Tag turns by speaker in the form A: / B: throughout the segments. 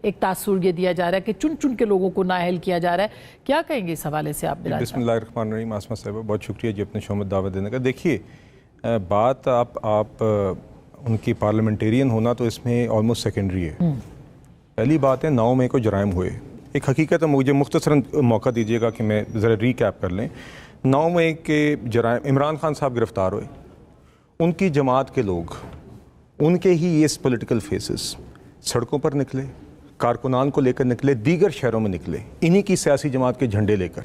A: एक तासुर ये दिया जा रहा है कि चुन चुन के लोगों को नाअहल किया जा रहा है। क्या कहेंगे इस हवाले से आप?
B: बिस्मिल्लाहिर्रहमानिर्रहीम। आसमा साहब बहुत शुक्रिया जी अपने शो में दावत देने का। देखिए बात आप उनकी पार्लियामेंटेरियन होना तो इसमें ऑलमोस्ट सेकेंडरी है। पहली बात है 9 मई को जराइम हुए। एक हकीकत है, मुझे मुख्तसरन मौका दीजिएगा कि मैं ज़रा रीकैप कर लें। 9 मई के जराइम, इमरान खान साहब गिरफ़्तार हुए, उनकी जमात के लोग, उनके ही ये पॉलिटिकल फेसेस सड़कों पर निकले, कारकुनान को लेकर निकले, दीगर शहरों में निकले, इन्हीं की सियासी जमात के झंडे लेकर।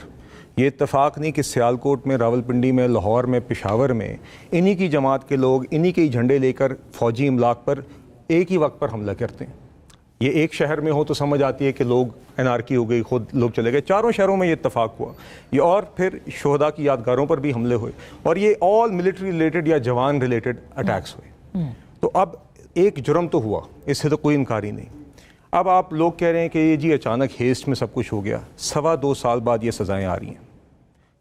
B: ये इत्तेफाक नहीं कि सियालकोट में, रावलपिंडी में, लाहौर में, पेशावर में इन्हीं की जमात के लोग इन्हीं के ही झंडे लेकर फ़ौजी इमलाक पर एक ही वक्त पर हमला करते हैं। ये एक शहर में हो तो समझ आती है कि लोग एनआरकी हो गई, खुद लोग चले गए। चारों शहरों में ये इत्तेफाक हुआ। ये और फिर शोहदा की यादगारों पर भी हमले हुए और ये ऑल मिलिट्री रिलेटेड या जवान रिलेटेड अटैक्स हुए। तो अब एक जुर्म तो हुआ, इससे तो कोई इनकार ही नहीं। अब आप लोग कह रहे हैं कि ये जी अचानक हेस्ट में सब कुछ हो गया। 2.25 साल बाद ये सज़ाएँ आ रही हैं।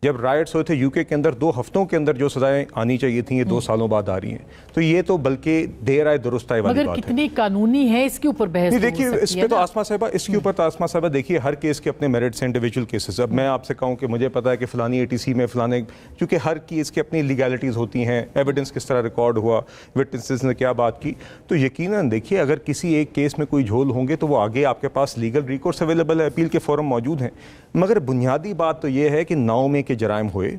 B: जब राइट्स हुए थे यूके के अंदर 2 हफ्तों के अंदर जो सजाएं आनी चाहिए थी, ये 2 सालों बाद आ रही हैं। तो ये तो बल्कि देर आए दुरुस्त आए वाली बात है।
A: मगर कितनी कानूनी है इसके ऊपर बहस
B: नहीं, देखिए इस पे तो आसमा साहबा, इसके ऊपर तो आसमा साहबा देखिए हर केस के अपने मेरिट्स हैं, इंडिविजुअल केसेस। अब मैं आपसे कहूँ कि मुझे पता है कि फलानी एटीसी में फलाने, क्योंकि हर केस की अपनी लीगैलिटीज़ होती हैं, एविडेंस किस तरह रिकॉर्ड हुआ, विटनेसेस ने क्या बात की, तो यकीनन देखिए अगर किसी एक केस में कोई झोल होंगे तो वो आगे आपके पास लीगल रिकोर्स अवेलेबल है, अपील के फोरम मौजूद हैं। मगर बुनियादी बात तो ये है कि 9 मई के जराइम हुए,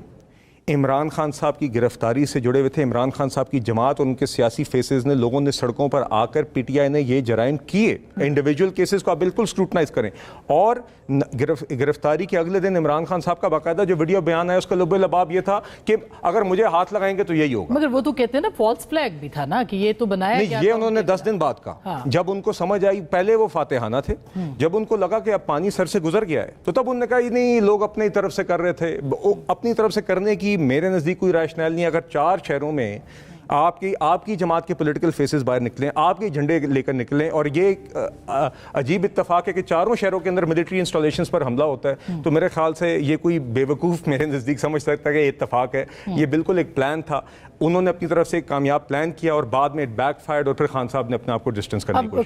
B: इमरान खान साहब की गिरफ्तारी से जुड़े हुए थे। इमरान खान साहब की जमात और उनके सियासी फेसेस ने, लोगों ने सड़कों पर आकर पीटीआई ने ये जराइम किए। इंडिविजुअल केसेस को आप बिल्कुल स्क्रूटनाइज करें। और गिरफ्तारी के अगले दिन इमरान खान साहब का बाकायदा जो वीडियो बयान है उसका लुब्बे लबाब ये था कि अगर मुझे हाथ लगाएंगे तो यही होगा।
A: मगर वो तो कहते हैं ना फॉल्स फ्लैग भी था ना कि ये तो बनाया
B: नहीं, ये उन्होंने 10 दिन बाद कहा। हाँ। जब उनको समझ आई, पहले वो फातेहाना थे, जब उनको लगा कि अब पानी सर से गुजर गया है तो तब उन्होंने कहा नहीं, लोग अपनी तरफ से कर रहे थे। अपनी तरफ से करने की मेरे नज़दीक कोई रैशनल नहीं। अगर 4 शहरों में आपकी जमात के पॉलिटिकल फेसेस बाहर निकलें, आपके झंडे लेकर निकलें, और ये अजीब इत्तेफाक है कि चारों शहरों के अंदर मिलिट्री इंस्टॉलेशंस पर हमला होता है, तो मेरे ख्याल से ये कोई बेवकूफ़ मेरे नज़दीक समझ सकता है कि ये इत्तेफाक है। ये बिल्कुल एक प्लान था। उन्होंने अपनी तरफ से एक कामयाब प्लान किया और बाद में बैकफायर्ड और फिर खान साहब ने अपने आप को डिस्टेंस करने की कोशिश।